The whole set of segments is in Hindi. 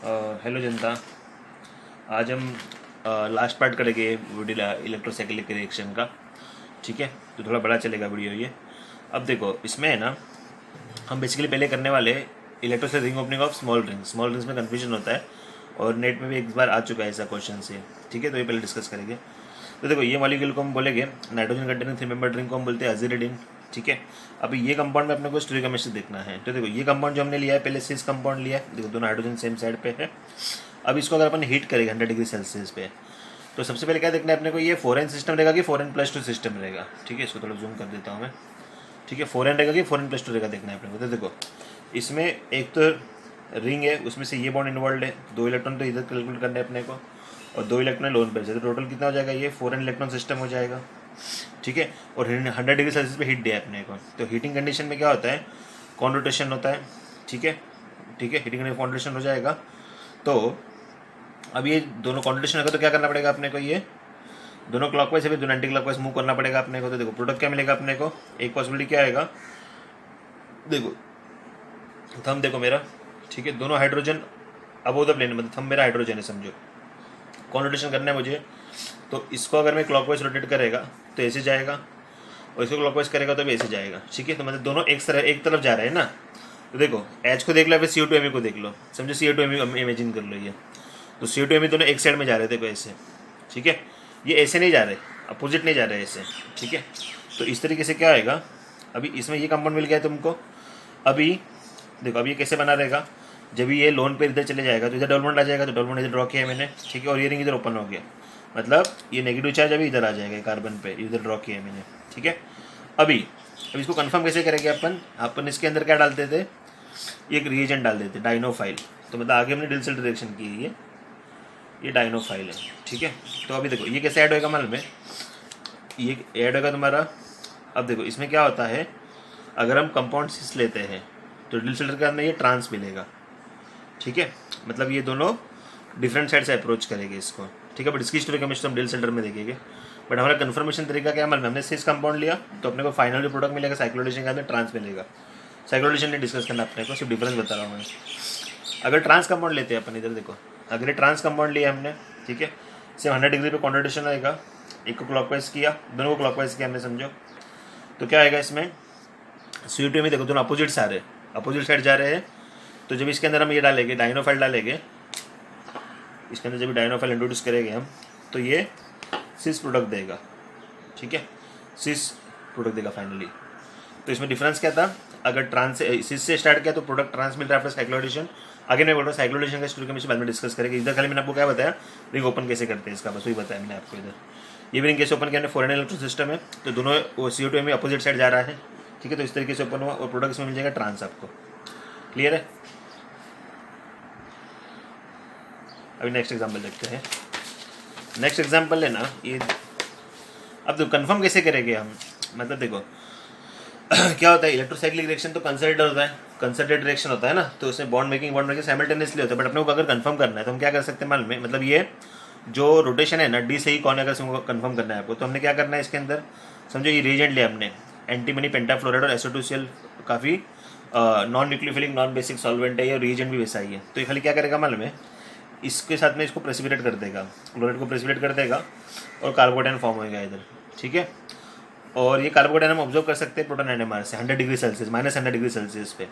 हेलो जनता। आज हम लास्ट पार्ट करेंगे वीडियो इलेक्ट्रोसाइक्लिक रिएक्शन का। ठीक है, तो थोड़ा बड़ा चलेगा वीडियो ये। अब देखो इसमें है ना, हम बेसिकली पहले करने वाले electrocyclic ring opening of small rings में कन्फ्यूजन होता है और नेट में भी एक बार आ चुका है ऐसा क्वेश्चन से। ठीक है, तो ये पहले डिस्कस करेंगे। तो देखो ये मॉलिक्यूल को हम बोलेंगे नाइट्रोजन कंटेनिंग 3 मेंबर रिंग को हम बोलते हैं अजीरिडीन। ठीक है, अभी ये कंपाउंड में अपने को स्टोइकोमेट्री देखना है। तो देखो ये कंपाउंड जो हमने लिया है पहले सिस कंपाउंड लिया है, देखो दोनों हाइड्रोजन सेम साइड पे है। अब इसको अगर अपन हीट करेंगे 100 डिग्री सेल्सियस पे, तो सबसे पहले क्या देखना है अपने को, ये 4n सिस्टम रहेगा कि 4n+2 सिस्टम रहेगा। ठीक है, इसको थोड़ा जूम कर देता हूँ मैं। ठीक है, 4n रहेगा कि 4n+2 रहेगा देखना है अपने को। तो देखो इसमें एक तो रिंग है, उसमें से ये बॉन्ड इन्वॉल्व है, 2 इलेक्ट्रॉन तो इधर कैलकुलेट करना है अपने को और 2 इलेक्ट्रॉन लोन पेयर से, तो टोटल कितना हो जाएगा, ये 4n इलेक्ट्रॉन सिस्टम हो जाएगा। ठीक है, और 100 डिग्री सेल्सियस पे हीट दिया है अपने को। तो हीटिंग कंडीशन में क्या होता है, कॉन रोटेशन होता है। ठीक है, ठीक है, हीटिंग कंडीशन कॉन रोटेशन हो जाएगा। तो अब ये दोनों कॉन्ट्रेडिक्शन होगा तो क्या करना पड़ेगा अपने को, ये दोनों क्लॉकवाइज है फिर दोनों एंटी क्लॉकवाइज मूव करना पड़ेगा अपने को। तो देखो प्रोडक्ट क्या मिलेगा अपने को, एक पॉसिबिलिटी क्या आएगा, देखो थंब देखो मेरा। ठीक है, दोनों हाइड्रोजन अबोव द प्लेन, मतलब थंब मेरा हाइड्रोजन है समझो, कॉन्ट्रेडिक्शन करना है मुझे। तो इसको अगर मैं क्लॉकवाइज रोटेट करेगा तो ऐसे जाएगा और इसको क्लॉकवाइज करेगा तो भी ऐसे जाएगा। ठीक है, तो मतलब दोनों एक तरफ जा रहे हैं ना। तो देखो एच को देख लो, फिर CO2 को देख लो, समझो CO2 इमेजिन कर लो ये। तो CO2 दोनों एक साइड में जा रहे थे कोई ऐसे। ठीक है, ये ऐसे नहीं जा रहे, अपोजिट नहीं जा रहे ऐसे। ठीक है, तो इस तरीके से क्या आएगा, अभी इसमें ये कंपाउंड मिल गया है तुमको। अभी देखो अब ये कैसे बना रहेगा, जब ये लोन पे इधर चले जाएगा तो इधर डबल बॉन्ड आ जाएगा, तो डबल बॉन्ड इधर ड्रॉ किया है मैंने। ठीक है, और ये रिंग इधर ओपन हो गया, मतलब ये नेगेटिव चार्ज अभी इधर आ जाएगा कार्बन पे, इधर ड्रॉ किया है मैंने। ठीक है, अभी इसको कंफर्म कैसे करेंगे अपन इसके अंदर क्या डालते थे, एक रिएजेंट डाल देते डाइनोफाइल। तो मतलब आगे हमने डिल्सल डायरेक्शन की है, ये डाइनोफाइल है। ठीक है, तो अभी देखो ये कैसे ऐड होएगा मालूम है, ये ऐड होगा तुम्हारा। अब देखो इसमें क्या होता है, अगर हम कंपाउंड सिस लेते हैं तो डिल्सल के अंदर ये ट्रांस मिलेगा। ठीक है, मतलब ये दोनों डिफरेंट साइड से अप्रोच करेंगे इसको। ठीक है, बट इसकी स्टोरी केमिस्ट्री हम डिल्सल में देखेंगे। बट हमारा कन्फर्मेशन तरीका क्या मालूम है, हमने सिस कंपाउंड लिया तो अपने को फाइनल जो प्रोडक्ट मिलेगा साइक्लोडेशन के अंदर ट्रांस मिलेगा। साइक्लोडेशन नहीं डिस्कस करना अपने को, सिर्फ डिफरेंस बता रहा हूँ मैं। अगर ट्रांस कंपाउंड लेते हैं अपन, इधर देखो अगर ये ट्रांस कंपाउंड लिया हमने, ठीक है, सिर्फ 100 डिग्री पे कॉन्ट्रेडिक्शन आएगा। एक को क्लॉकवाइज किया, दोनों को क्लॉकवाइज किया हमने समझो, तो क्या आएगा इसमें, CO2 में देखो दोनों अपोजिट से आ रहे हैं, अपोजिट साइड जा रहे हैं। तो जब इसके अंदर हम ये डालेंगे डाइनोफाइल डालेंगे, इसके अंदर जब डाइनोफाइल इंट्रोड्यूस करेंगे हम, तो ये सिस प्रोडक्ट देगा। ठीक है, सिस प्रोडक्ट देगा फाइनली। तो इसमें डिफरेंस क्या था, अगर ट्रांस सिस से स्टार्ट किया तो प्रोडक्ट ट्रांस मिल रहा है आफ्टर साइक्लोडेशन। आगे मैं बोल रहा हूँ साइक्लोडेशन का स्टोरी केमिस्ट्री बाद में डिस्कस करेंगे। इधर खाली मैंने आपको क्या बताया, रिंग ओपन कैसे करते हैं इसका, बस वही बताया मैंने आपको। इधर ये भी रिंग कैसे ओपन किया, 4n इलेक्ट्रॉन सिस्टम है, तो दोनों वो CO2 में अपोजिट साइड जा रहा है। ठीक है, तो इस तरीके से ओपन हुआ और प्रोडक्ट इसमें मिल जाएगा ट्रांस आपको। क्लियर है, अभी नेक्स्ट एग्जाम्पल देखते हैं। नेक्स्ट एग्जाम्पल है ना ये, अब तो कंफर्म कैसे करेंगे हम, मतलब देखो क्या होता है, इलेक्ट्रोसाइक्लिक रिएक्शन तो कंसर्टेड होता है, कंसर्टेड रिएक्शन होता है ना, तो उसमें बॉन्ड मेकिंग साइमल्टेनियसली होता है। बट अपने को अगर कंफर्म करना है तो हम क्या कर सकते हैं मालूम है, मतलब ये जो रोटेशन है ना डी से ही कौन है, अगर कंफर्म करना है आपको, तो हमने क्या करना है इसके अंदर, समझो ये रिएजेंट लिया हमने, एंटीमनी पेंटाफ्लोराइड और SO2Cl, काफ़ी non nucleophilic non basic solvent है, ये रिएजेंट भी वैसा ही है। तो ये खाली क्या करेगा मालूम है, इसके साथ में इसको प्रेसिपिटेट कर देगा, क्लोराइड को प्रेसिपिटेट कर देगा और कार्बोकेटायन फॉर्म होगा इधर। ठीक है, और ये कार्बोकेटायन हम ऑब्जर्व कर सकते हैं प्रोटॉन NMR से 100 डिग्री सेल्सियस, -100 डिग्री सेल्सियस पे।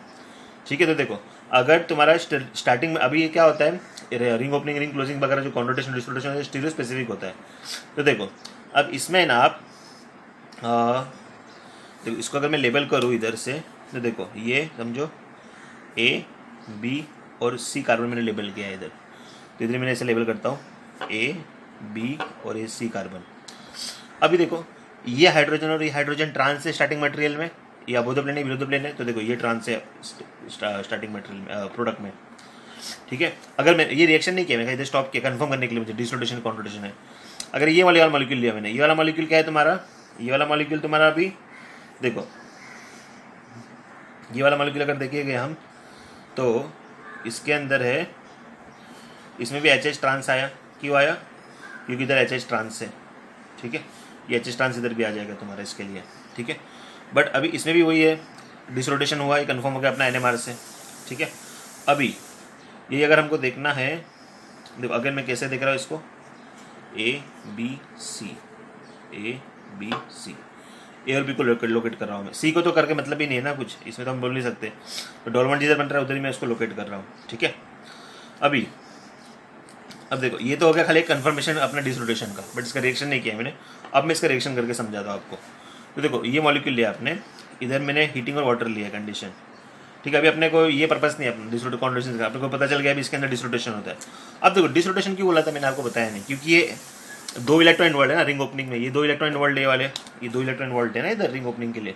ठीक है, तो देखो अगर तुम्हारा स्टार्टिंग में अभी ये क्या होता है, रिंग ओपनिंग रिंग क्लोजिंग वगैरह जो कॉन्ट्रोटेशन डिस्ट्रोटेशन स्टीरियो स्पेसिफिक होता है। तो देखो अब इसमें ना आप देखो इसको अगर मैं लेबल करूँ इधर से, तो देखो ये समझो A B और C कार्बन मैंने लेबल किया है इधर, तो इधर मैंने ऐसे लेबल करता हूँ A B और ये C कार्बन। अभी देखो ये हाइड्रोजन और ये हाइड्रोजन ट्रांस है स्टार्टिंग मटेरियल में, ये अबोध प्लेन है विरुद्ध प्लेन है, तो देखो ये ट्रांस है स्टार्टिंग मटेरियल में प्रोडक्ट में। ठीक है, अगर मैं ये रिएक्शन नहीं किया, मैं इधर स्टॉप किया कंफर्म करने के लिए, मुझे डिसोल्यूशन कॉन्ट्रोटेशन है। अगर ये वाला मॉलिक्यूल लिया मैंने, ये वाला मॉलिक्यूल क्या है तुम्हारा, ये वाला मॉलिक्यूल तुम्हारा, अभी देखो ये वाला मॉलिक्यूल अगर देखिएगा हम, तो इसके अंदर है, इसमें भी HH ट्रांस आया, क्यों आया, क्योंकि इधर HH ट्रांस है। ठीक है, ये HH ट्रांस इधर भी आ जाएगा तुम्हारा इसके लिए। ठीक है, बट अभी इसमें भी वही है, डिसरोटेशन हुआ है, कंफर्म हो गया अपना NMR से। ठीक है, अभी ये अगर हमको देखना है, देखो अगर मैं कैसे देख रहा हूँ इसको, A B C, A B C, ए और बी को लोकेट कर रहा हूँ मैं, सी को तो करके मतलब ही नहीं है ना कुछ, इसमें तो हम बोल नहीं सकते, तो डॉलमेंट जिधर बन रहा है उधर ही मैं उसको लोकेट कर रहा हूँ, ठीक है। अभी अब देखो ये तो हो गया खाली एक कन्फर्मेशन अपना डिसरोटेशन का, बट इसका रिएक्शन नहीं किया मैंने। अब मैं इसका रिएक्शन करके समझाता हूँ आपको। तो देखो ये मॉलिक्यूल लिया आपने, इधर मैंने हीटिंग और वाटर लिया कंडीशन, ठीक है। अभी अपने को ये पर्पस नहीं है अपना डिसरोटेशन कॉन्वर्जेंस का, अपने को पता चल गया अभी इसके अंदर डिसरोटेशन होता है। अब देखो डिसरोटेशन क्यों बोला था मैंने आपको बताया नहीं, क्योंकि ये 2 इलेक्ट्रॉन इन्वॉल्व है ना रिंग ओपनिंग में, ये 2 इलेक्ट्रॉन इन्वॉल्व है वाले, ये 2 इलेक्ट्रॉन इन्वॉल्व है ना इधर रिंग ओपनिंग के लिए,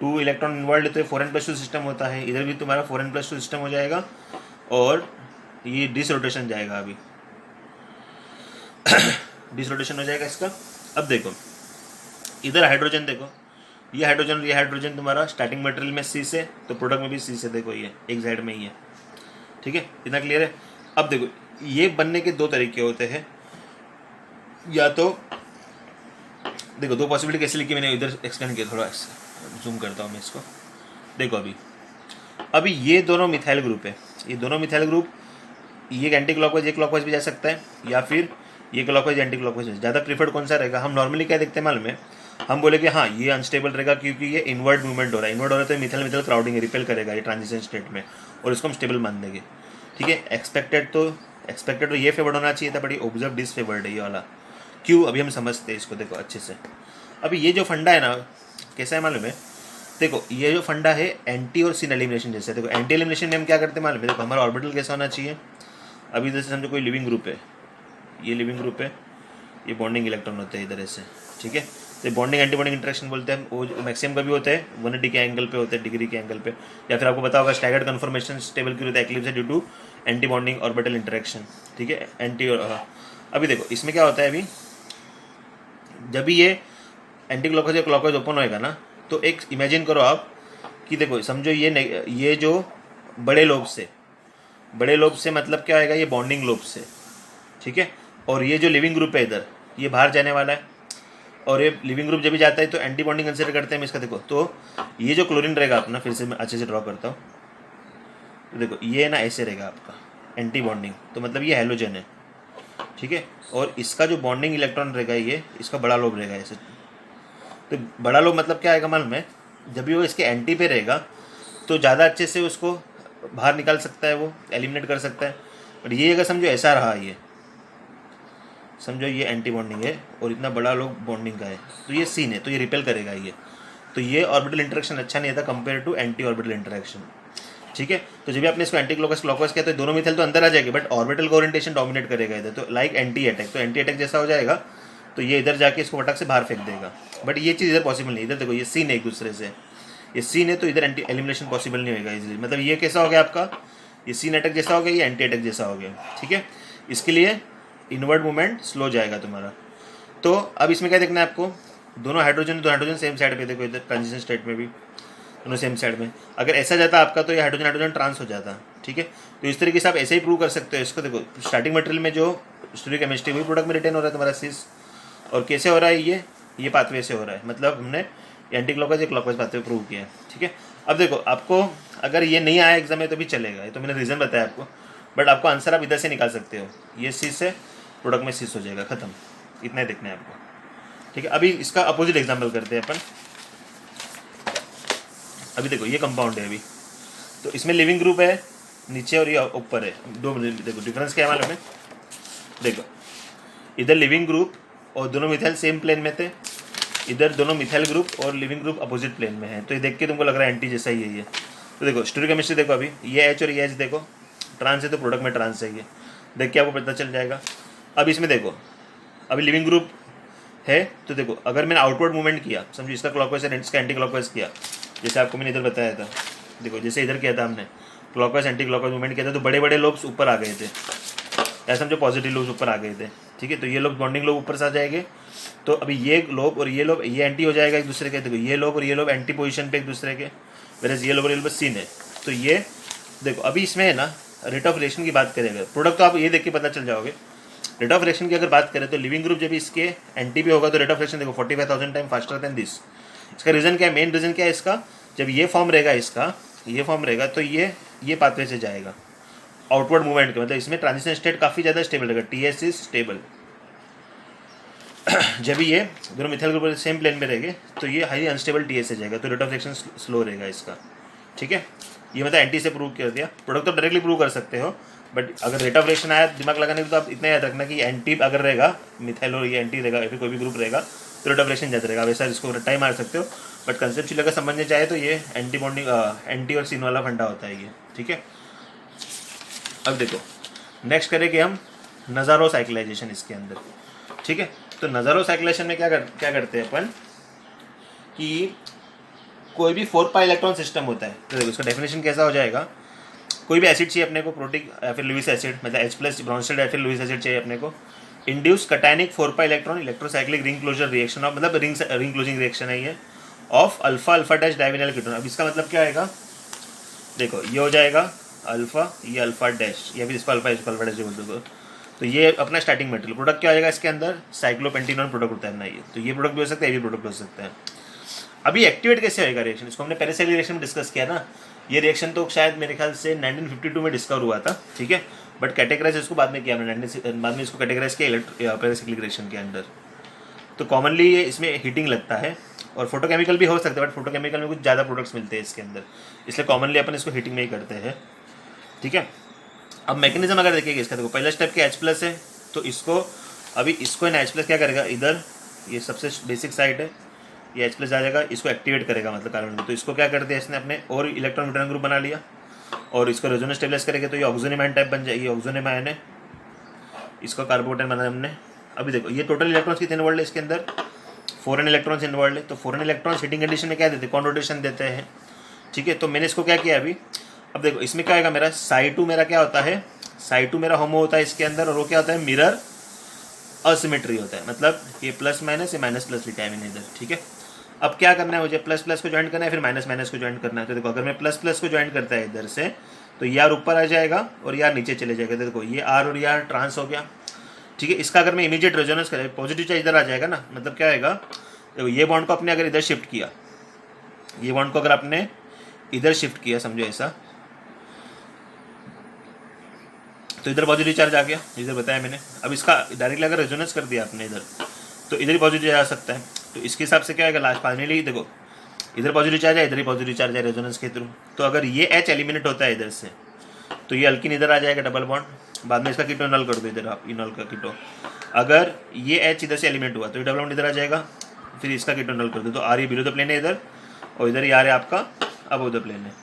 2 इलेक्ट्रॉन इन्वॉल्व है, तो 4n+2 सिस्टम होता है, इधर भी तुम्हारा 4n+2 सिस्टम हो जाएगा और ये डिसरोटेशन जाएगा, अभी डिसरोटेशन हो जाएगा इसका। अब देखो इधर हाइड्रोजन, देखो ये हाइड्रोजन तुम्हारा स्टार्टिंग मटेरियल में सी से, तो प्रोडक्ट में भी सी से, देखो ये एक साइड में ही है, ठीक है, इतना क्लियर है। अब देखो ये बनने के 2 तरीके होते हैं, या तो देखो 2 पॉसिबिलिटी कैसे लिखी मैंने इधर एक्सप्लेन किया, थोड़ा जूम करता हूँ मैं इसको। देखो अभी ये दोनों मिथाइल ग्रुप है, ये दोनों मिथाइल ग्रुप, ये एंटी क्लॉकवाइज एक क्लॉकवाइज भी जा सकता है, या फिर ये क्लॉकवाइज एंटी क्लॉकवाइज। ज़्यादा प्रीफर्ड कौन सा रहेगा, हम नॉर्मली क्या देखते हैं मालूम है, हम बोले कि हाँ ये अनस्टेबल रहेगा क्योंकि ये इनवर्ड मूवमेंट हो रहा है, इनवर्ड हो रहा है तो मिथाइल मिथाइल क्राउडिंग रिपेल करेगा ये ट्रांजिशन स्टेट में, और इसको हम स्टेबल मान देंगे, ठीक है। एक्सपेक्टेड तो ये फेवर्ड होना चाहिए था, बट ये ऑब्जर्व डिसफेवर्ड है ये वाला, क्यों अभी हम समझते हैं इसको, देखो अच्छे से। अभी ये जो फंडा है ना, कैसा है मालूम है, देखो ये जो फंडा है एंटी और सिन एलिमिनेशन जैसे, देखो एंटी एलिमिनेशन में हम क्या करते हैं मालूम है, देखो हमारा ऑर्बिटल कैसा होना चाहिए, अभी जैसे समझो कोई लिविंग ग्रुप है, ये लिविंग ग्रुप है, ये बॉन्डिंग इलेक्ट्रॉन होते हैं इधर ऐसे, ठीक है, तो बॉन्डिंग एंटी बॉन्डिंग इंटरेक्शन बोलते हैं, वो मैक्सिमम का भी होता है 180 के एंगल पे होता है, डिग्री के एंगल पे, या फिर आपको पता होगा स्टैगर्ड कन्फर्मेशन स्टेबल क्यों होता है, एक्लिप्स है due to anti bonding orbital interaction, ठीक है, एंटी और अभी देखो इसमें क्या होता है, अभी जब भी ये एंटी क्लॉकवाइज या क्लॉकवाइज ओपन होएगा ना, तो एक इमेजिन करो आप कि देखो समझो ये जो बड़े लोब से मतलब क्या आएगा, ये बॉन्डिंग लोब से, ठीक है, और ये जो लिविंग ग्रुप है इधर ये बाहर जाने वाला है, और ये लिविंग ग्रुप जब भी जाता है तो एंटी बॉन्डिंग कंसिडर करते हैं हम इसका। देखो तो ये जो क्लोरीन रहेगा अपना, फिर से मैं अच्छे से ड्रॉ करता हूँ, तो देखो ये ना ऐसे रहेगा आपका एंटी बॉन्डिंग, तो मतलब ये हैलोजन है, ठीक है, और इसका जो बॉन्डिंग इलेक्ट्रॉन रहेगा ये इसका बड़ा लोब रहेगा ऐसे, तो बड़ा लोब मतलब क्या आएगा मालूम है, जब भी वो इसके एंटी पे रहेगा तो ज़्यादा अच्छे से उसको बाहर निकाल सकता है, वो एलिमिनेट कर सकता है। बट ये अगर समझो ऐसा रहा, ये समझो ये एंटी बॉन्डिंग है और इतना बड़ा लोब बॉन्डिंग का है, तो ये सीन है, तो ये रिपेल करेगा ये, तो ये ऑर्बिटल इंटरेक्शन अच्छा नहीं था compare to anti orbital interaction, ठीक है। तो जब भी आपने इसको एंटी क्लॉकवाइज किया तो दोनों मिथाइल तो अंदर आ जाएगी, बट ऑर्बिटल का ओरिएंटेशन डोमिनेट करेगा इधर, तो लाइक एंटी अटैक, तो एंटी अटैक जैसा हो जाएगा, तो ये इधर जाके इसको फटक से बाहर फेंक देगा। बट ये चीज़ इधर पॉसिबल नहीं, इधर देखो ये सीन है एक दूसरे से, ये सीन है तो इधर एंटी एलिमिनेशन पॉसिबल नहीं होगा इजीली, मतलब ये कैसा हो गया आपका, ये सीन अटैक जैसा हो गया, ये एंटी अटैक जैसा हो गया, ठीक है। इसके लिए इनवर्ड मूवमेंट स्लो जाएगा तुम्हारा। तो अब इसमें क्या देखना है आपको, दोनों हाइड्रोजन सेम साइड पे, देखो इधर ट्रांजिशन स्टेट में भी दोनों सेम साइड में, अगर ऐसा जाता आपका तो ये हाइड्रोजन ट्रांस हो जाता, ठीक है। तो इस तरीके से आप ऐसे ही प्रूव कर सकते हो इसको। देखो स्टार्टिंग मटेरियल में जो स्टोरियोकेमिस्ट्री वही प्रोडक्ट में रिटेन हो रहा है तुम्हारा सिस, और कैसे हो रहा है ये पाथवे से हो रहा है, मतलब हमने एंटी क्लॉकवाइज या क्लॉकवाइज पाथवे प्रूव किया है, ठीक है। अब देखो आपको अगर ये नहीं आया एग्जाम में तो भी चलेगा, ये तो मैंने रीज़न बताया आपको, बट आपको आंसर आप इधर से निकाल सकते हो, ये सिस से प्रोडक्ट में सिस हो जाएगा, खत्म, इतना ही देखना है आपको, ठीक है। अभी इसका अपोजिट एग्जाम्पल करते हैं अपन। अभी देखो ये कंपाउंड है अभी, तो इसमें लिविंग ग्रुप है नीचे और ये ऊपर है, दो देखो डिफरेंस क्या है मालूम है, देखो इधर लिविंग ग्रुप और दोनों मिथाइल सेम प्लेन में थे, इधर दोनों मिथाइल ग्रुप और लिविंग ग्रुप अपोजिट प्लेन में है, तो ये देख के तुमको लग रहा है एंटी जैसा ही है ये। तो देखो स्टोरियोकेमिस्ट्री देखो, अभी ये एच और ये एच देखो ट्रांस है, तो प्रोडक्ट में ट्रांस है, ये देख के आपको पता चल जाएगा। अब इसमें देखो अभी लिविंग ग्रुप है, तो देखो अगर मैंने आउटवर्ड मूवमेंट किया, समझो इसका क्लॉकवाइज है इसका एंटी क्लॉकवाइज किया, जैसे आपको मैंने इधर बताया था, देखो जैसे इधर किया था हमने क्लॉकवाइज एंटी क्लॉकवाइज मूवमेंट किया था, तो बड़े बड़े लोब्स ऊपर आ गए थे, ऐसा समझो पॉजिटिव लोब्स ऊपर आ गए थे, ठीक है। तो ये लोग बॉन्डिंग लोब ऊपर से आ जाएंगे, तो अभी ये लोब और ये लोब ये एंटी हो जाएगा एक दूसरे के, देखो ये लोब और ये लोब एंटी पोजीशन पे एक दूसरे के, वैसे ये लोब और ये लोब सीन है। तो ये देखो अभी इसमें है ना रेट ऑफ रिएक्शन की बात करेंगे, प्रोडक्ट तो आप ये देख के पता चल जाओगे। रेट ऑफ रिएक्शन की अगर बात करें तो लिविंग ग्रुप जब इसके एंटी पे होगा तो रेट ऑफ रिएक्शन देखो 45,000 टाइम फास्टर देन दिस। इसका रीज़न क्या है, मेन रीज़न क्या है इसका, जब ये फॉर्म रहेगा, इसका ये फॉर्म रहेगा तो ये पाथवे से जाएगा, आउटवर्ड मूवमेंट के, मतलब इसमें ट्रांजिशन स्टेट काफ़ी ज़्यादा स्टेबल रहेगा, TS इज स्टेबल। जब भी ये दोनों मिथाइल ग्रुप सेम प्लेन में रहेंगे तो ये हाईली अनस्टेबल TS से जाएगा, तो रेट ऑफ रिएक्शन स्लो रहेगा इसका। ठीक है, ये मतलब एंटी से प्रूव कर दिया। प्रोडक्ट तो डायरेक्टली प्रूव कर सकते हो, बट अगर रेट ऑफ रिएक्शन आया दिमाग लगाने को, तो आप इतना याद रखना कि एंटी अगर रहेगा मिथाइल और ये एंटी रहेगा या फिर कोई भी ग्रुप रहेगा तो रेट ऑफ रिएक्शन ज़्यादा रहेगा। वैसा इसको टाइम मार सकते हो, बट कंसेप्चुअली अगर समझने चाहे तो ये एंटी बॉन्डिंग एंटी और सीन वाला फंडा होता है ये। ठीक है, अब देखो नेक्स्ट करेंगे हम नज़ारो साइक्लाइजेशन इसके अंदर। ठीक है, तो नज़ारो साइक्लाइजेशन में क्या करते हैं अपन कि कोई भी 4 पाई इलेक्ट्रॉन सिस्टम होता है, तो देखो इसका डेफिनेशन कैसा हो जाएगा। कोई भी एसिड चाहिए अपने को, प्रोटिक या फिर लुईस एसिड, मतलब H+ ब्रोंसिल्ड या फिर लुईस एसिड चाहिए अपने को। Induce cationic 4 pi electron electrocyclic ring closure reaction of, मतलब रिंग क्लोजिंग रिएक्शन है ये, of alpha alpha dash divinyl ketone. अब इसका मतलब क्या आएगा, देखो ये हो जाएगा अल्फा, ये अल्फा डैश, या फिर इसको अल्फा डैश बोल दो। तो ये अपना स्टार्टिंग मटेरियल प्रोडक्ट क्या हो जाएगा इसके अंदर, साइक्लोपेंटेनॉन प्रोडक्ट होता है ना ये, तो ये प्रोडक्ट भी हो सकता है, ये भी प्रोडक्ट हो सकता है। अभी एक्टिवेट कैसे होएगा रिएक्शन, इसको हमने पेरिसाइक्लिक रिएक्शन में डिस्कस किया ना। ये रिएक्शन तो शायद मेरे ख्याल से 1952 में डिस्कवर हुआ था। ठीक है, बट कैटेगराइज इसको बाद में किया हमने, बाद में इसको कैटेगराइज किया पेरिसाइक्लिक रिएक्शन के अंदर। तो कॉमनली ये इसमें हीटिंग लगता है, और फोटोकेमिकल भी हो सकता है, बट फोटोकेमिकल में कुछ ज़्यादा प्रोडक्ट्स मिलते हैं इसके अंदर, इसलिए कॉमनली अपन इसको हीटिंग में ही करते हैं। ठीक है, अब मैकेनिज्म अगर देखिएगा इसका, देखो पहला स्टेप क्या H+ है, तो इसको अभी इसको H+ क्या करेगा, इधर ये सबसे बेसिक साइट है, ये H+ आ जाएगा, इसको एक्टिवेट करेगा मतलब कार्बन को। तो इसको क्या कर दिया इसने अपने और इलेक्ट्रॉन न्यूट्रॉन ग्रुप बना लिया, और इसको रेजोनेंस स्टेबलाइज करेगा, तो ये ऑक्सोनियम आयन टाइप बन जाएगी, ऑक्सोनियम आयन है, इसको कार्बोनेट बनाया हमने। अभी देखो ये टोटल इलेक्ट्रॉन्स कितने इन्वॉल्व है इसके अंदर, 4n इलेक्ट्रॉन्स इन्वॉल्व है। तो 4n इलेक्ट्रॉन्स हीटिंग कंडीशन में क्या देते हैं, कॉन्वर्टेशन देते हैं। ठीक है, तो मैंने इसको क्या किया अभी, अब देखो इसमें क्या आएगा मेरा Psi2 मेरा क्या होता है, Psi2 मेरा होमो होता है इसके अंदर, और वो क्या होता है मिरर असिमेट्री होता है, मतलब ये प्लस माइनस, ये माइनस प्लस लिखा है मैंने इधर। ठीक है, अब क्या करना है मुझे, प्लस प्लस को ज्वाइन करना है, फिर माइनस माइनस को ज्वाइन करना है। तो देखो अगर मैं प्लस प्लस को ज्वाइन करता है इधर से, तो ये R ऊपर आ जाएगा और ये R नीचे चले जाएगा। तो देखो ये R और ये R ट्रांस हो गया। ठीक है, इसका अगर मैं इमीडिएट रेजोनेंस करें, पॉजिटिव चार्ज इधर आ जाएगा ना, मतलब क्या आएगा, देखो ये बॉन्ड को अपने अगर इधर शिफ्ट किया, ये बॉन्ड को अगर आपने इधर शिफ्ट किया, समझो ऐसा, तो इधर पॉजिटिव चार्ज आ गया, इधर बताया मैंने। अब इसका डायरेक्टली अगर रेजोनेंस कर दिया आपने इधर, तो इधर ही पॉजिटिव आ सकता है। तो इसके हिसाब से क्या आएगा लास्ट फाइनली, देखो इधर पॉजिटिव चार्ज है, इधर ही पॉजिटिव चार्ज है रेजोनेंस के थ्रू। तो अगर ये H एलिमिनेट होता है इधर से, तो ये अल्किन इधर आ जाएगा डबल बॉन्ड, बाद में इसका कीटो नल कर दो इधर आप, इनॉल का कीटो। अगर ये H इधर से एलिमिनेट हुआ तो ये डबल बॉन्ड इधर आ जाएगा, फिर इसका कीटो नल कर दो, तो R ये बिलो द प्लेन है इधर, और इधर ही R है आपका अबव द प्लेन है।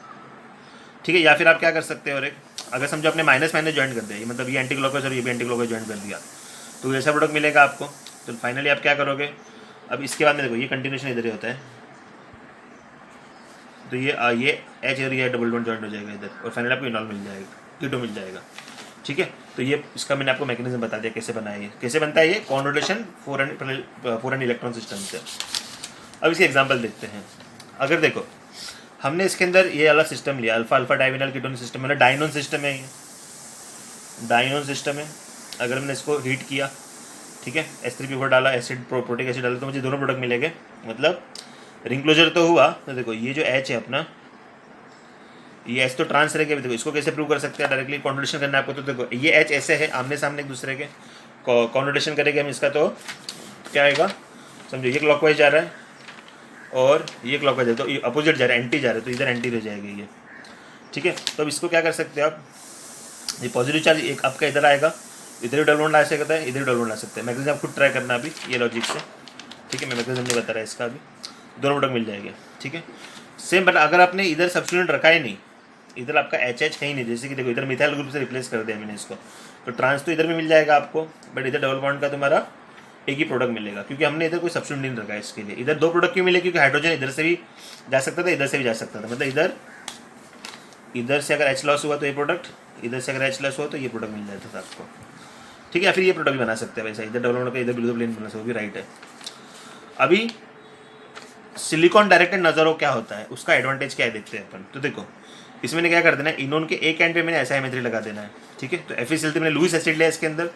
ठीक है, या फिर आप क्या कर सकते हो, और एक अगर समझो आपने माइनस माइनस ज्वाइन कर दिया, मतलब ये एंटी क्लॉकवाइज और ये भी एंटी क्लॉकवाइज ज्वाइन कर दिया, तो ऐसा प्रोडक्ट मिलेगा आपको। तो फाइनली आप क्या करोगे, अब इसके बाद में देखो ये कंटिन्यूशन इधर ही होता है, तो ये H और ये डबल बॉन्ड ज्वाइन हो जाएगा इधर, और फाइनली आपको इनॉल मिल जाएगा, कीटो मिल जाएगा। ठीक है, तो ये इसका मैंने आपको मैकेनिज्म बता दिया कैसे बना है, ये कैसे बनता है, ये कॉन्वर्टेशन 4n इलेक्ट्रॉन सिस्टम से। अब इसके एग्जाम्पल देखते हैं। अगर देखो हमने इसके अंदर ये वाला सिस्टम लिया, अल्फा अल्फा डाइविनल कीटोन सिस्टम, मतलब डाइनोन सिस्टम है, ये डाइनोन सिस्टम है। अगर मैंने इसको हीट किया, ठीक है, H3P4 डाला, एसिड प्रोटिक एसिड डाला, तो मुझे दोनों प्रोडक्ट मिलेंगे, मतलब रिंग क्लोजर तो हुआ। तो देखो ये जो H है अपना, ये H तो ट्रांस रहेगा। देखो इसको कैसे प्रूव कर सकते हैं, डायरेक्टली कॉन्वर्टेशन करना है आपको। तो देखो ये H ऐसे है आमने सामने एक दूसरे के, कॉन्वर्टेशन करेंगे हम इसका, तो क्या आएगा, समझो ये क्लॉकवाइज जा रहा है और ये क्लॉकवाइज है, तो ये अपोजिट जा रहा है, एंटी जा रहा है, तो इधर एंटी रह जाएगी ये। ठीक है, तो अब इसको क्या कर सकते हैं आप, ये पॉजिटिव चार्ज एक आपका इधर आएगा, इधर भी डबल बॉन्ड ला सकता है, इधर भी डबल बॉन्ड ला सकते हैं। मैकेनिज्म आप खुद ट्राई करना अभी ये लॉजिक से। ठीक है, मैं मैकेनिज्म नहीं बता रहा इसका, अभी दोनों प्रोडक्ट मिल जाएंगे। ठीक है, सेम, बट अगर आपने इधर सब्स्टिट्यूएंट रखा ही नहीं, इधर आपका HH है ही नहीं, जैसे कि देखो इधर मिथाइल ग्रुप से रिप्लेस कर दिया मैंने इसको, तो ट्रांस तो इधर भी मिल जाएगा आपको, बट इधर डबल बॉन्ड का तुम्हारा एक ही प्रोडक्ट मिलेगा, क्योंकि हमने इधर कोई सब्स्टिट्यूएंट नहीं रखा है इसके लिए। इधर दो प्रोडक्ट क्यों मिले, क्योंकि हाइड्रोजन इधर से भी जा सकता था, इधर से भी जा सकता था, मतलब इधर से अगर H लॉस हुआ तो ये प्रोडक्ट, इधर से अगर H लॉस हुआ तो ये प्रोडक्ट मिल जाता था आपको। ठीक है, या फिर ये प्रोडक्ट भी बना सकते हैं वैसा, इधर डबल बॉन्ड का इधर बिल्कुल प्लेन बना सकते, वो भी राइट है। अभी सिलिकॉन डायरेक्टेड नज़रो क्या होता है, उसका एडवांटेज क्या है देखते हैं अपन। तो देखो इसमें क्या कर देना है, इनोन के एक एंड पे मैंने SiO3 लगा देना है। ठीक है, तो FeCl3 मैंने लुईस एसिड लिया इसके अंदर,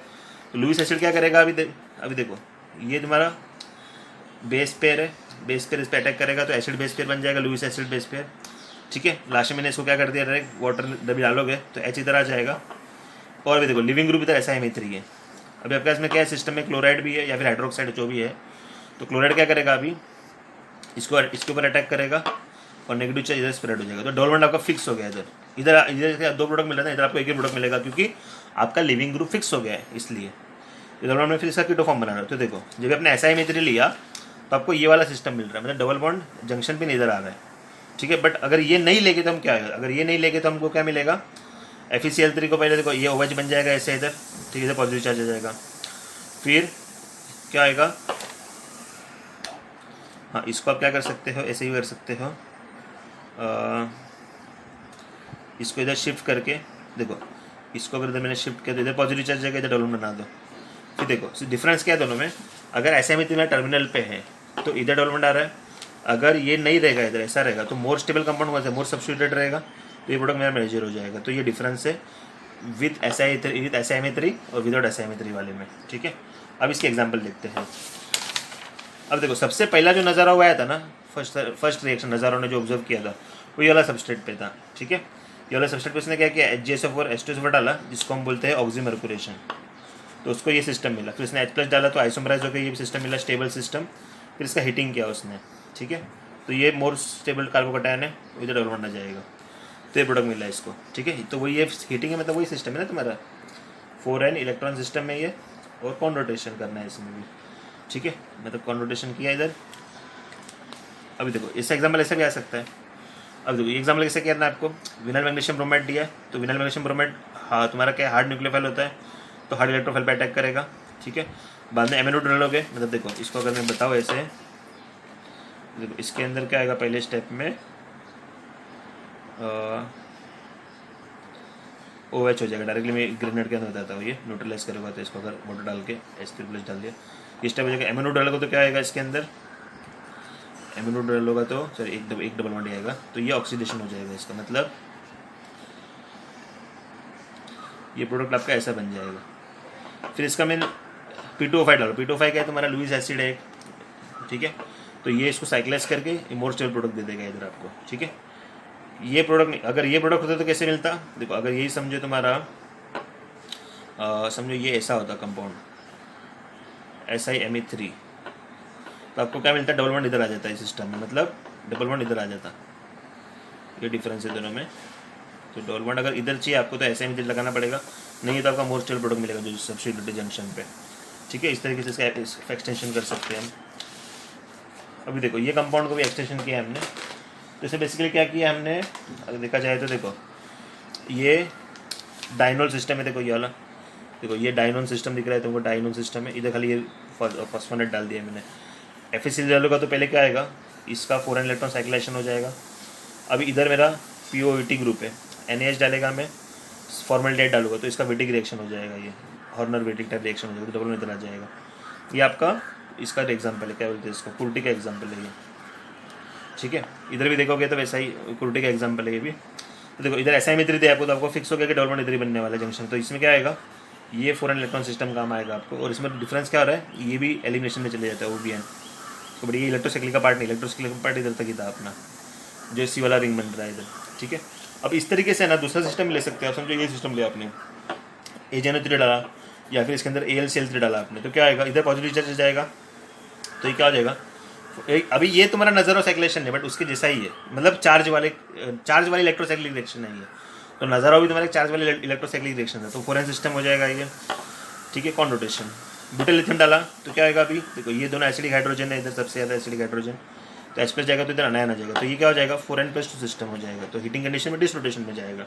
तो लुईस एसिड क्या करेगा, अभी देखो ये तुम्हारा बेस पेयर है, बेस पेयर इस पर अटैक करेगा तो एसिड बेस पेयर बन जाएगा, लुईस एसिड बेस पेयर। ठीक है, लास्ट में मैंने इसको क्या कर दिया, डायरेक्ट वाटर जब डालोगे तो H इधर आ जाएगा और भी देखो लिविंग ग्रुप इधर SiO3 है। अभी आपके पास में क्या है, सिस्टम में क्लोराइड भी है या फिर हाइड्रोक्साइड जो भी है, तो क्लोराइड क्या करेगा, अभी इसके ऊपर अटैक करेगा और नेगेटिव चार्ज इधर स्प्रेड हो जाएगा। तो डबल बॉन्ड आपका फिक्स हो गया इधर। इधर इधर 2 प्रोडक्ट मिल रहा है, इधर आपको एक ही प्रोडक्ट मिलेगा क्योंकि आपका लिविंग ग्रुप फिक्स हो गया है। इसलिए डबल बॉन्ड में फिर इसका कीटो फॉर्म बना रहा है। तो देखो जब आपने SiO3 लिया तो आपको ये वाला सिस्टम मिल रहा है, मतलब डबल बॉन्ड जंक्शन भी इधर आ रहा है, ठीक है। बट अगर ये नहीं लेके तो हम क्या है, अगर ये नहीं लेके तो हमको क्या मिलेगा, FeCl3 को पहले देखो ये OH बन जाएगा ऐसे इधर, ठीक है, इधर पॉजिटिव चार्ज आ जाएगा। फिर क्या आएगा, हाँ इसको आप क्या कर सकते हो, ऐसे ही कर सकते हो, इसको इधर शिफ्ट करके देखो, इसको अगर इधर मैंने शिफ्ट किया तो इधर पॉजिटिव चार्ज जाएगा, इधर डबल बॉन्ड बना दो। फिर देखो डिफरेंस क्या है दोनों में, अगर SiO3 में टर्मिनल पे है तो इधर डबल बॉन्ड आ रहा है, अगर ये नहीं रहेगा इधर ऐसा रहेगा तो मोर स्टेबल कंपाउंड कौन सा, मोर सब्स्टिट्यूटेड रहेगा, तो ये प्रोडक्ट मेरा मेजर हो जाएगा। तो ये डिफरेंस है विद SiO3 और विदाउट SiO3 वाले में, ठीक है। अब इसके एग्जाम्पल देखते हैं। अब देखो सबसे पहला जो नज़ारा हुआ था ना, फर्स्ट रिएक्शन नज़ारों ने जो ऑब्जर्व किया था वो ये वाला सबस्ट्रेट पे था, ठीक है। ये वाला सबस्ट्रेट पे उसने क्या किया, HgSO4 H2SO4 डाला, जिसको हम बोलते हैं ऑक्सीमर्कुरेशन, तो उसको ये सिस्टम मिला। फिर उसने H+ डाला तो आइसोमराइज होकर ये सिस्टम मिला, स्टेबल सिस्टम। फिर इसका हीटिंग किया उसने, ठीक है, तो ये मोर स्टेबल कार्बोकैटायन है, इधर डेवलपमेंट आ जाएगा, तो ये प्रोडक्ट मिला इसको, ठीक है। तो वही ये हीटिंग है, मतलब वही सिस्टम है ना तुम्हारा 4n इलेक्ट्रॉन सिस्टम में ये, और कौन रोटेशन करना है इसमें भी, ठीक है, मतलब कौन रोटेशन किया इधर। अभी देखो इसका एग्जाम्पल ऐसा भी आ सकता है। अब देखो ये एग्जाम्पल कैसे करना है आपको, विनाइल मैग्नीशियम ब्रोमाइड दिया है, तो विनाइल मैग्नीशियम ब्रोमाइड हाँ तुम्हारा क्या हार्ड न्यूक्लियोफाइल होता है, तो हार्ड इलेक्ट्रोफाइल पे अटैक करेगा, ठीक है। बाद में MnO डालोगे, मतलब देखो इसको अगर मैं बताऊँ ऐसे, देखो इसके अंदर क्या आएगा, पहले स्टेप में OH हो जाएगा डायरेक्टली, मैं ग्रेनेड के अंदर बताता हूँ, ये न्यूट्रलाइज करेगा। तो इसको अगर वाटर डाल के H3+ डाल दिया, इस टाइप हो जाएगा। MnO डालोगे तो क्या आएगा इसके अंदर, MnO डालोगा तो सॉरी एक डबल बॉन्ड आएगा, तो ये ऑक्सीडेशन हो जाएगा इसका, मतलब ये प्रोडक्ट आपका ऐसा बन जाएगा। फिर इसका मैं P2O5 डालो, P2O5 क्या है तुम्हारा, लुईस एसिड है, ठीक है। तो ये इसको साइक्लाइज करके मोर स्टेबल प्रोडक्ट दे देगा इधर आपको, ठीक है। ये प्रोडक्ट नहीं, अगर ये प्रोडक्ट होता तो कैसे मिलता, देखो अगर यही समझो तुम्हारा समझो ये ऐसा होता कंपाउंड SiMe3, तो आपको क्या मिलता है, डबल बॉन्ड इधर आ जाता है सिस्टम में, मतलब डबल बॉन्ड इधर आ जाता, ये डिफरेंस है दोनों में। तो डबल बॉन्ड अगर इधर चाहिए आपको तो SiMe3 लगाना पड़ेगा, नहीं तो आपका मोर स्टेबल प्रोडक्ट मिलेगा जो सब्स्टिट्यूटेड जंक्शन पे, ठीक है। इस तरीके से इसका एक्सटेंशन कर सकते हैं हम। अभी देखो ये कंपाउंड को भी एक्सटेंशन किया हमने, तो इसे बेसिकली क्या किया हमने, अगर देखा जाए तो देखो ये डाइनोल सिस्टम है, देखो ये वाला, देखो ये डाइनोल सिस्टम दिख रहा है तुमको, डाइनोल सिस्टम है, इधर खाली ये फॉस्फोनेट डाल दिया मैंने। FeCl डालूंगा तो पहले क्या आएगा, इसका 4n इलेक्ट्रॉन साइक्लेशन हो जाएगा। अभी इधर मेरा POVT ग्रुप है, NaH डालेगा मैं, फॉर्मल्डिहाइड डालूंगा तो इसका वेटिक रिएक्शन हो जाएगा, ये हॉर्नर वेटिक टाइप रिएक्शन हो जाएगा, तो डबल इधर आ जाएगा। ये आपका इसका एग्जाम्पल है, क्या बोलते हैं इसको, कुर्टी का एग्जाम्पल है ये, ठीक है। इधर भी देखोगे तो वैसा ही कुर्टी का एग्जाम्पल है ये भी। तो देखो इधर SiMe3 दिया आपको, तो आपको फिक्स हो गया कि डबल बॉन्ड इधर ही बनने वाला जंक्शन, तो इसमें क्या आएगा, ये 4n इलेक्ट्रॉन सिस्टम काम आएगा आपको। और इसमें डिफरेंस क्या हो रहा है, ये भी एलिमिनेशन में चले जाता है OBN, तो बड़ी ये इलेक्ट्रोसाइक्लिक का पार्ट नहीं, इलेक्ट्रोसाइक्लिक का पार्ट इधर तक ही था अपना, जो इसी वाला रिंग बन रहा है इधर, ठीक है। अब इस तरीके से ना दूसरा सिस्टम ले सकते हैं आप, समझो ये सिस्टम लिया आपने, AgNO3 डाला या फिर इसके अंदर AlCl3 डाला आपने, तो क्या आएगा, इधर पॉजिटिव चार्ज जाएगा, तो ये क्या हो जाएगा, अभी ये तुम्हारा नजर और साइक्लेशन है बट उसके जैसा ही है, मतलब चार्ज वाली इलेक्ट्रोसाइक्लिक रिएक्शन नहीं है, तो नजर भी तुम्हारे चार्ज वाली इलेक्ट्रोसाइक्लिक रिएक्शन है, तो 4n सिस्टम हो जाएगा ये, ठीक है। कौन रोटेशन, ब्यूटाइल लिथियम डाला तो क्या आएगा, अभी देखो ये दोनों एसिडिक हाइड्रोजन है, इधर सबसे ज़्यादा एसिडिक हाइड्रोजन, तो H+ जाएगा तो इधर अनायन आ जाएगा, तो ये क्या हो जाएगा, 4n+2 सिस्टम हो जाएगा, तो हीटिंग कंडीशन में डिसरोटेशन में जाएगा।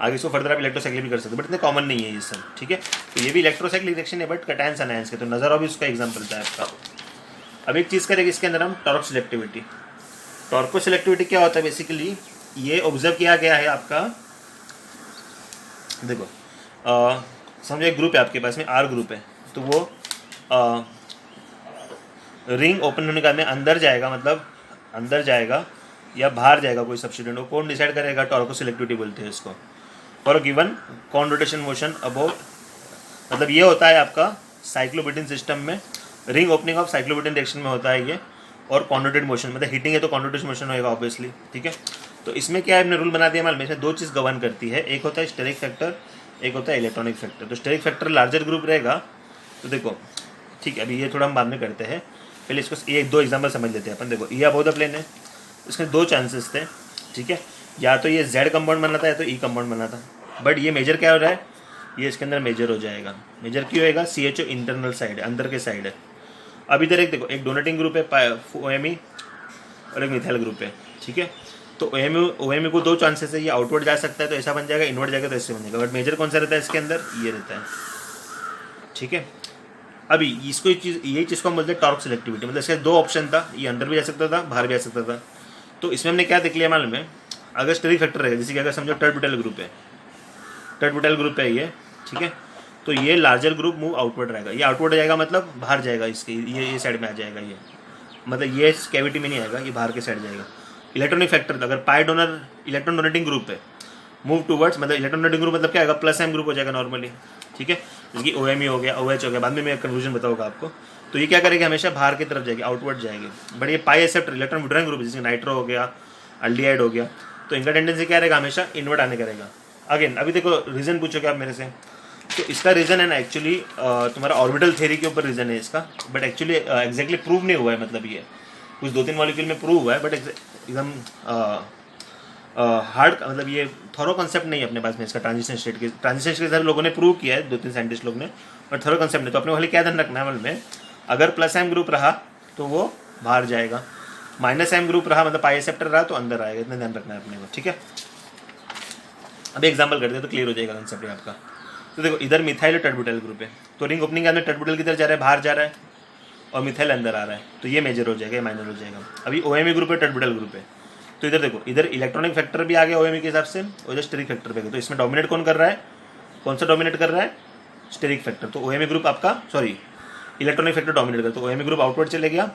आगे इसको फर्दर आप इलेक्ट्रोसाइक्लिक भी कर सकते हो, बट इतने कॉमन नहीं है ये सब, ठीक है। तो ये भी इलेक्ट्रोसाइक्लिक रिएक्शन है बट कैटायंस अनायंस के, तो नजर भी उसका एग्जाम्पल था आपका। अब एक चीज़ करेंगे इसके अंदर हम, टॉर्क सिलेक्टिविटी। टॉर्को सिलेक्टिविटी क्या होता है, बेसिकली ये ऑब्जर्व किया गया है आपका, देखो समझो एक ग्रुप है आपके पास में, R ग्रुप है, तो वो रिंग ओपन होने के बाद में अंदर जाएगा, मतलब अंदर जाएगा या बाहर जाएगा कोई सब्स्टिट्यूएंट, वो कौन डिसाइड करेगा, टॉर्को सिलेक्टिविटी बोलते हैं इसको। For given con rotation motion about, मतलब ये होता है आपका साइक्लोब्यूटेन सिस्टम में, ring opening of cyclobutane reaction में होता है ये, और कॉन्वर्टेड मोशन, मतलब हीटिंग है तो कॉन्वर्टेड मोशन होएगा ऑब्वियसली, ठीक है। तो इसमें क्या है, हमने रूल बना दिया मालूम, इसमें 2 चीज़ गवर्न करती है, एक होता है स्टेरिक फैक्टर एक होता है इलेक्ट्रॉनिक फैक्टर। तो स्टेरिक फैक्टर लार्जर ग्रुप रहेगा। तो देखो ठीक है, अभी ये थोड़ा हम बाद में करते हैं, पहले इसको ये 2 एग्जाम्पल समझ लेते हैं अपन। देखो ये अबव द प्लेन है, इसके 2 चांसेस थे, ठीक है, या तो ये जेड कंपाउंड बना था या तो ई कंपाउंड बना था। बट ये मेजर क्या हो रहा है, ये इसके अंदर मेजर हो जाएगा। मेजर क्यों होएगा, CHO इंटरनल साइड है, अंदर के साइड है। अब इधर एक देखो, एक डोनेटिंग ग्रुप है OMe और एक मिथाइल ग्रुप है, ठीक है। तो OMe को 2 चांसेस है, ये आउटवर्ड जा सकता है तो ऐसा बन जाएगा, इनवर्ड जाएगा तो ऐसे बन जाएगा। बट मेजर कौन सा रहता है इसके अंदर, ये रहता है, ठीक है। अभी इसको यही चीज़ को हम बोलते हैं टॉर्क सिलेक्टिविटी। मतलब इसका 2 ऑप्शन था, ये अंदर भी जा सकता था, बाहर भी जा सकता था। तो इसमें हमने क्या देख लिया मालूम है, अगर स्टेरिक फैक्टर रहेगा, जैसे कि अगर समझो टर्ट-ब्यूटाइल ग्रुप है, टर्ट-ब्यूटाइल ग्रुप है ये, ठीक है, तो ये लार्जर ग्रुप मूव आउटवर्ड रहेगा। ये आउटवर्ड जाएगा मतलब बाहर जाएगा, इसके ये साइड में आ जाएगा, ये मतलब ये कैविटी में नहीं आएगा, ये बाहर के साइड जाएगा। इलेक्ट्रॉनिक फैक्टर अगर pi donor electron donating group है, मूव टूवर्ड्स, मतलब इलेक्ट्रॉन डोनेटिंग ग्रुप मतलब क्या आएगा, +M ग्रुप हो जाएगा नॉर्मली, ठीक है। जैसे कि OMe हो गया, OH हो गया, बाद में मैं कंक्लूजन बताऊंगा आपको। तो ये क्या करेगी, हमेशा बाहर की तरफ जाएगी, आउटवर्ड जाएगी। बट ये पाई एक्सेप्टर इलेक्ट्रॉन विड्रॉइंग ग्रुप, जैसे नाइट्रो हो गया, अल्डिहाइड हो गया, तो इनका टेंडेंसी क्या रहेगा, हमेशा इनवर्ट आने का रहेगा। अगेन अभी देखो रीज़न पूछोगे आप मेरे से, तो इसका रीज़न है ना एक्चुअली तुम्हारा ऑर्बिटल थ्योरी के ऊपर रीज़न है इसका। बट एक्चुअली एग्जैक्टली प्रूव नहीं हुआ है, मतलब ये कुछ 2-3 मॉलिक्यूल में प्रूव हुआ है, बट एकदम हार्ड, मतलब ये थॉरो कॉन्सेप्ट नहीं है अपने पास में इसका। ट्रांजिशन स्टेट के सारे लोगों ने प्रूव किया है, 2-3 साइंटिस्ट लोग ने, बट थॉरो कॉन्सेप्ट नहीं। तो अपने वाले क्या ध्यान रखना है अमल में, अगर +M ग्रुप रहा तो वो बाहर जाएगा, -M ग्रुप रहा मतलब पाई एक्सेप्टर रहा तो अंदर आएगा, इतना ध्यान रखना है अपने को, ठीक है। अब एग्जाम्पल करते हैं तो क्लियर हो जाएगा कॉन्सेप्ट आपका। तो देखो इधर मिथाइल और टर्ट-ब्यूटाइल ग्रुप है, तो रिंग ओपनिंग के अंदर टर्ट-ब्यूटाइल किधर जा रहा है, बाहर जा रहा है, और मिथाइल अंदर आ रहा है, तो ये मेजर हो जाएगा, ये माइनर हो जाएगा। अभी OMe ग्रुप है, टर्ट-ब्यूटाइल ग्रुप है, तो इधर देखो, इधर इलेक्ट्रॉनिक फैक्टर भी आ गया OMe के हिसाब से, और इधर स्टेरिक फैक्टर भी आ गया। तो इसमें डोमिनेट कौन कर रहा है, कौन सा डोमिनेट कर रहा है, स्टेरिक फैक्टर। तो OMe ग्रुप आपका, सॉरी, इलेक्ट्रॉनिक फैक्टर डोमिनेट कर, तो OMe ग्रुप आउटवर्ड चले गया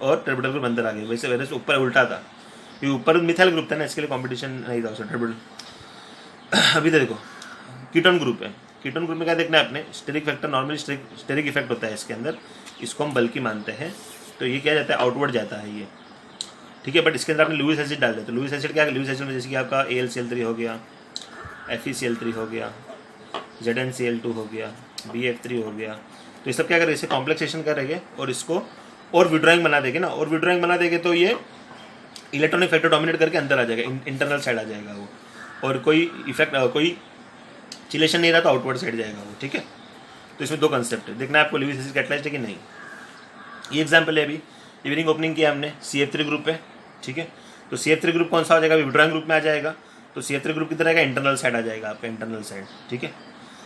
और टर्ट-ब्यूटाइल ग्रुप अंदर आ गया। वैसे ऊपर उल्टा था, ये ऊपर मिथाइल ग्रुप था ना, इसके लिए कॉम्पिटिशन नहीं था टर्ट-ब्यूटाइल। अभी देखो कीटोन ग्रुप है, कीटोन ग्रुप में क्या देखना है आपने, steric factor normally steric effect होता है इसके अंदर, इसको हम बल्कि मानते हैं, तो ये क्या जाता है, आउटवर्ड जाता है ये, ठीक है। बट इसके अंदर आपने लुईस एसिड डाल दिया, तो लुईस एसिड क्या है, लुईस एसिड में जैसे कि आपका AlCl3 हो गया, FeCl3 हो गया, ZnCl2 हो गया, BF3 हो गया, तो ये सब क्या करेंगे, इसे कॉम्प्लेक्सेशन करेंगे और इसको और विड्रॉइंग बना देंगे ना, और विड्रॉइंग बना देंगे तो ये इलेक्ट्रॉनिक फैक्टर डोमिनेट करके अंदर आ जाएगा, इंटरनल साइड आ जाएगा वो, और कोई इफेक्ट कोई चिलेशन नहीं रहा तो आउटवर्ड साइड जाएगा वो, ठीक है। तो इसमें 2 कंसेप्ट है, देखना है आपको लुईस एसिड कैटलाइज्ड है कि नहीं। ये एग्जाम्पल है, अभी इवनिंग ओपनिंग किया हमने, CF3 ग्रुप है, ठीक है। तो CF3 ग्रुप कौन सा हो जाएगा, विड्रॉइंग ग्रुप में आ जाएगा, तो CF3 ग्रुप किधर आएगा, इंटरनल साइड आ जाएगा आपका, इंटरनल साइड, ठीक है।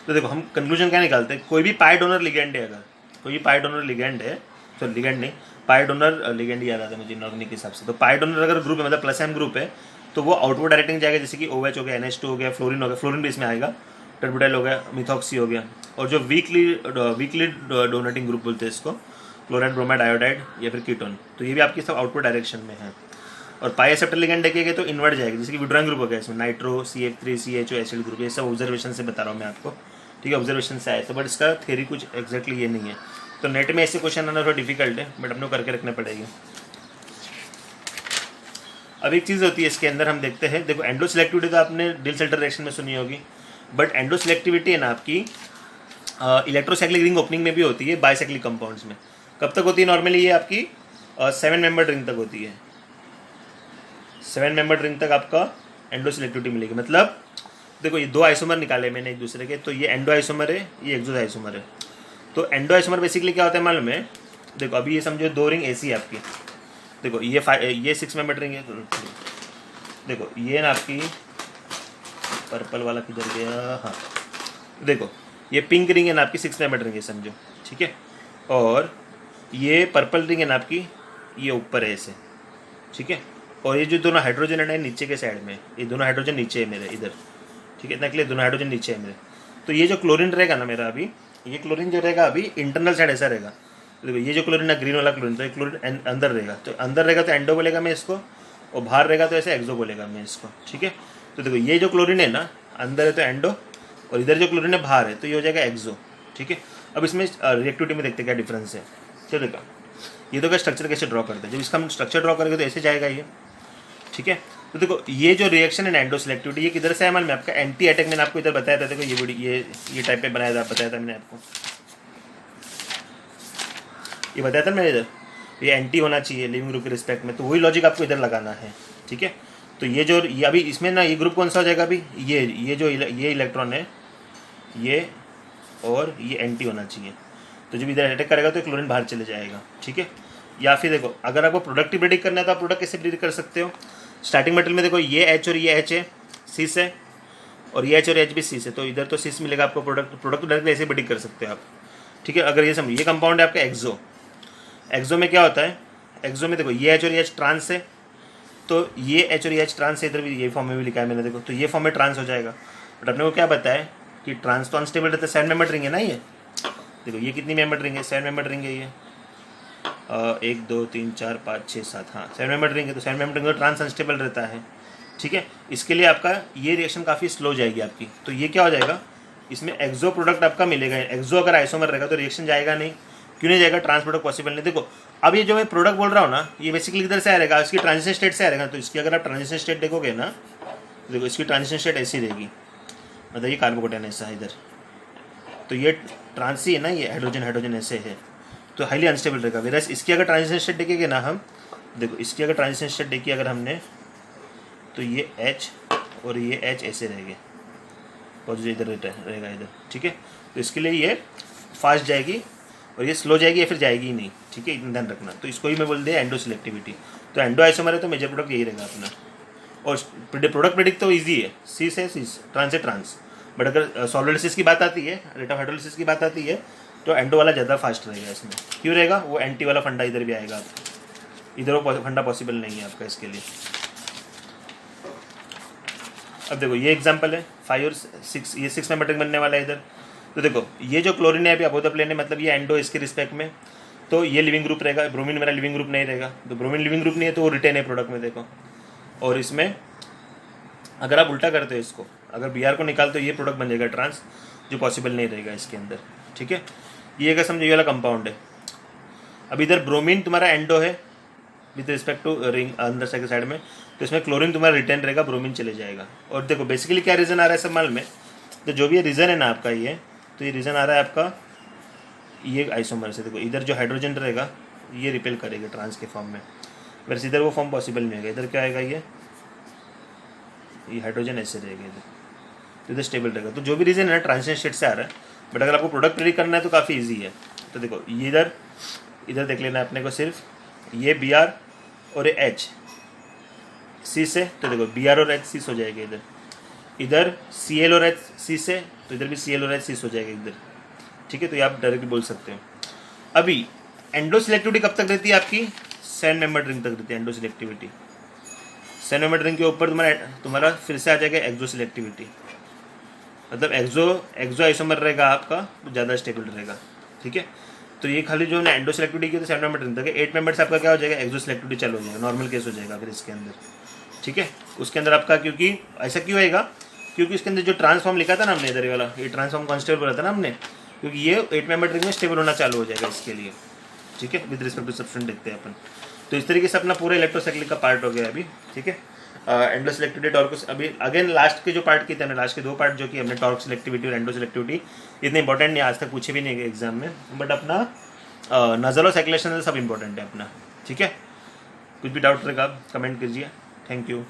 तो देखो हम कंक्लूजन क्या निकालते हैं, कोई भी पाई डोनर लिगेंड है, अगर कोई भी पाई डोनर लिगेंड है, तो लिगेंड नहीं, पाई डोनर लिगेंड याद आता है मुझे इनऑर्गेनिक के हिसाब से। तो पाई डोनर अगर ग्रुप है, मतलब +M ग्रुप है, तो वो आउटवर्ड डायरेक्टिंग जाएगा, जैसे कि OH हो गया, NH2 हो गया, फ्लोरीन हो गया, फ्लोरीन भी इसमें आएगा, टर्ट-ब्यूटाइल हो गया, मिथॉक्सी हो गया, और जो वीकली डोनेटिंग ग्रुप बोलते हैं इसको, क्लोराइड, ब्रोमाइड, आयोडाइड या फिर कीटोन, तो ये भी आपकी सब आउटवर्ड डायरेक्शन में है। और पाई एक्सेप्टर लिगेंड देखेंगे तो इनवर्ट जाएगी, जैसे कि विड्रॉइंग ग्रुप हो गया, इसमें nitro, CF3, CHO acid group, ये सब ऑब्जर्वेशन से बता रहा हूँ मैं आपको, ठीक है, ऑब्जर्वेशन से आए तो, बट इसका थ्योरी कुछ एक्जैक्टली ये नहीं है। तो नेट में ऐसे क्वेश्चन आना थोड़ा डिफिकल्ट है, बट अपने को करके रखने पड़ेगी। अब एक चीज़ होती है इसके अंदर, हम देखते हैं, देखो एंडो सिलेक्टिविटी तो आपने डिल-सेल्टर रिएक्शन में सुनी होगी, बट एंडो सिलेक्टिविटी है ना आपकी इलेक्ट्रोसाइक्लिक रिंग ओपनिंग में भी होती है, बाइसाइक्लिक कंपाउंड्स में। कब तक होती है नॉर्मली, ये आपकी 7 मेंबर रिंग तक होती है, 7 मेंबर रिंग तक आपका एंडो सिलेक्टिविटी मिलेगी। मतलब देखो ये 2 आइसोमर निकाले मैंने एक दूसरे के, तो ये एंडो आइसोमर है, ये एक्सो आइसोमर है। तो एंडो आइसोमर बेसिकली क्या होता है मालूम है, देखो अभी ये समझो 2 रिंग ऐसी है आपकी, देखो ये 6 मेंबर रिंग है, देखो ये ना आपकी पर्पल वाला किधर गया, हाँ देखो ये पिंक रिंग है ना आपकी 6 मेंबर रिंग है समझो, ठीक है। और ये पर्पल रिंग है ना आपकी, ये ऊपर है ऐसे, ठीक है। और ये जो दोनों हाइड्रोजन है नीचे के साइड में, ये दोनों हाइड्रोजन नीचे है मेरे इधर, ठीक है, इतना क्लियर, दोनों हाइड्रोजन नीचे है मेरे। तो ये जो क्लोरीन रहेगा ना मेरा, अभी ये क्लोरीन जो रहेगा अभी इंटरनल साइड ऐसा रहेगा, देखो ये जो क्लोरीन है ग्रीन वाला क्लोरीन, तो ये क्लोरीन अंदर रहेगा, तो अंदर रहेगा तो एंडो बोलेगा मैं इसको, और बाहर रहेगा तो ऐसे एक्सो बोलेगा मैं इसको, ठीक है। तो देखो ये जो क्लोरीन है ना अंदर है तो एंडो, और इधर जो क्लोरीन है बाहर है तो ये हो जाएगा एक्सो, ठीक है। अब इसमें रिएक्टिविटी में देखते हैं क्या डिफरेंस है। चलो देखो ये तो क्या स्ट्रक्चर कैसे ड्रॉ करते हैं, जब इसका हम स्ट्रक्चर ड्रॉ करेंगे तो ऐसे जाएगा ये, ठीक है। तो देखो ये जो रिएक्शन है एंडो सिलेक्टिविटी, ये किधर से है मान में आपका एंटी अटैक, मैंने आपको इधर बताया था। देखो ये वीडियो ये टाइप पे बनाया था, बताया था मैंने आपको, ये बताया था मैंने इधर, ये एंटी होना चाहिए लिविंग ग्रुप के रिस्पेक्ट में, तो वही लॉजिक आपको इधर लगाना है। ठीक है, तो ये जो ये अभी इसमें ना ये ग्रुप कौन सा हो जाएगा अभी, ये जो ये इलेक्ट्रॉन है ये, और ये एंटी होना चाहिए। तो जब इधर अटैक करेगा तो क्लोरीन बाहर चले जाएगा। ठीक है, या फिर देखो अगर आपको प्रोडक्ट की प्रेडिक्ट करना है तो आप प्रोडक्ट कैसे प्रेडिक्ट कर सकते हो। स्टार्टिंग मेटल में देखो ये एच और ये एच है सी से, और ये एच और एच भी सी से, तो इधर तो सी मिलेगा आपको, प्रोडक्ट डायरेक्टली ऐसे प्रेडिक्ट कर सकते हो आप। ठीक है, अगर ये समझिए ये कंपाउंड है आपका एक्सो, एक्सो में क्या होता है, एक्सो में देखो ये एच और ये एच ट्रांस है, तो ये एच और ये एच ट्रांस है, इधर भी ये फॉर्म में भी लिखा है मैंने, देखो तो ये फॉर्म में ट्रांस हो जाएगा। बट अपने को क्या बताया कि ट्रांस तो अनस्टेबल रहता है, 7 मेंबर रिंग है ना ये, देखो ये कितनी मेंबर रिंग है, 7 मेंबर रिंग है ये, 1 2 3 4 5 6 7, हाँ 7 मेंबर रिंग है, तो 7 मेंबर रिंग तो ट्रांस अनस्टेबल रहता है। ठीक है, इसके लिए आपका ये रिएक्शन काफ़ी स्लो जाएगी आपकी, तो ये क्या हो जाएगा, इसमें एक्सो प्रोडक्ट आपका मिलेगा। एक्सो अगर आइसोमर रहेगा तो रिएक्शन जाएगा नहीं, क्यों नहीं जाएगा, ट्रांस प्रोडक्ट पॉसिबल नहीं। देखो अब ये जो मैं प्रोडक्ट बोल रहा हूँ ना, ये बेसिकली किधर से आएगा, इसकी ट्रांजिशन स्टेट से आएगा। तो इसकी अगर आप ट्रांजिशन स्टेट देखोगे ना, देखो इसकी ट्रांजिशन स्टेट ऐसी रहेगी, मतलब ये कार्बोकेटायन ऐसा है इधर, तो ये ट्रांसी है ना, ये हाइड्रोजन हाइड्रोजन ऐसे है, तो हाईली अनस्टेबल रहेगा। वेरस इसकी अगर ट्रांजिशन स्टेट देखेंगे ना हम, देखो इसकी अगर ट्रांजिशन स्टेट देखिए अगर हमने, तो ये H और ये H ऐसे रहेंगे, और जो इधर रहेगा इधर। ठीक है, तो इसके लिए ये फास्ट जाएगी और ये स्लो जाएगी या फिर जाएगी ही नहीं। ठीक है, इतना ध्यान रखना। तो इसको ही मैं बोल दिया एंडो सिलेक्टिविटी। तो एंडो आइसोमर है तो मेजर प्रोडक्ट यही रहेगा अपना, और प्रोडक्ट प्रेडिक्ट तो ईजी है, सी से ट्रांस से ट्रांस। बट अगर सॉलिडिसिस की बात आती है, रेट ऑफ हाइड्रोलिसिस की बात आती है, तो एंडो वाला ज़्यादा फास्ट रहेगा इसमें। क्यों रहेगा, वो एंटी वाला फंडा इधर भी आएगा आपका, इधर वो फंडा पॉसिबल नहीं है आपका इसके लिए। अब देखो ये एग्जांपल है 5 और 6, ये 6 मेंबर रिंग बनने वाला है इधर। तो देखो ये जो क्लोरीन है अभी अपोजिट प्लेन है, मतलब ये एंडो इसके रिस्पेक्ट में, तो ये लिविंग ग्रुप रहेगा। ब्रोमीन मेरा लिविंग ग्रुप नहीं रहेगा, तो ब्रोमीन लिविंग ग्रुप नहीं है तो वो रिटेन है प्रोडक्ट में, देखो। और इसमें अगर आप उल्टा करते हो इसको, अगर Br को निकालते हो ये प्रोडक्ट बन जाएगा ट्रांस, जो पॉसिबल नहीं रहेगा इसके अंदर। ठीक है, ये अगर समझो ये वाला कंपाउंड है। अब इधर ब्रोमीन तुम्हारा एंडो है विद रिस्पेक्ट टू रिंग अंदर साइड में, तो इसमें क्लोरीन तुम्हारा रिटर्न रहेगा, ब्रोमीन चले जाएगा। और देखो बेसिकली क्या रीज़न आ रहा है सब माल में, तो जो भी ये रीज़न है ना आपका ये, तो ये रीज़न आ रहा है आपका ये आइसोमर से। देखो इधर जो हाइड्रोजन रहेगा ये रिपेल करेगा ट्रांस के फॉर्म में, वैसे इधर वो फॉर्म पॉसिबल नहीं होगा। इधर क्या आएगा, ये हाइड्रोजन ऐसे रहेगा इधर, तो इधर स्टेबल रहेगा। तो जो भी रीज़न है ना ट्रांजिशन स्टेट से आ रहा है, बट अगर आपको प्रोडक्ट प्रेडिक्ट करना है तो काफ़ी ईजी है। तो देखो ये इधर देख लेना अपने को, सिर्फ ये Br और ये H C से, तो देखो Br और H C हो जाएगा इधर, इधर Cl और H C से, तो इधर भी Cl और H C हो जाएगा इधर। ठीक है, तो ये आप डायरेक्टली बोल सकते हो। अभी एंडो सिलेक्टिविटी कब तक रहती है आपकी, 7 मेंबर रिंग तक रहती है एंडो सिलेक्टिविटी। 7 मेंबर रिंग के ऊपर तुम्हारा फिर से आ जाएगा एक्सो सिलेक्टिविटी, मतलब एक्सो आइसोमर रहेगा आपका तो ज़्यादा स्टेबल रहेगा। ठीक है, तो ये खाली जो एंडो सिलेक्टिविटी की तो 7 मेंबर रिंग तक है। 8 मेंबर से आपका क्या हो जाएगा, एक्सो सिलेक्टिविटी चालू हो जाएगा, नॉर्मल केस हो जाएगा फिर इसके अंदर। ठीक है, उसके अंदर आपका, क्योंकि ऐसा क्यों आएगा, क्योंकि इसके अंदर जो ट्रांसफॉर्म लिखा था ना हमने इधर वाला, ये ट्रांसफॉर्म कॉन्स्टेबल बोला था ना हमने, क्योंकि ये 8 मेंबर रिंग में स्टेबल होना चालू हो जाएगा इसके लिए। ठीक है, विद रिस्पेक्ट टू सब्सटेंस देखते हैं अपन। तो इस तरीके से अपना पूरा इलेक्ट्रोसाइक्लिक का पार्ट हो गया अभी। ठीक है, एंडो सिलेक्टिविटी टॉर्क, अभी अगेन लास्ट के जो पार्ट किए थे हमने, लास्ट के 2 पार्ट जो कि हमने टॉर्क सिलेक्टिविटी और एंडो सिलेक्टिविटी, इतने इंपॉर्टेंट नहीं, आज तक पूछे भी नहीं गए एग्जाम में, बट अपना नजर और सर्कुलेशन सब इंपॉर्टेंट है अपना। ठीक है, कुछ भी डाउट रहेगा कमेंट कीजिए। Thank you.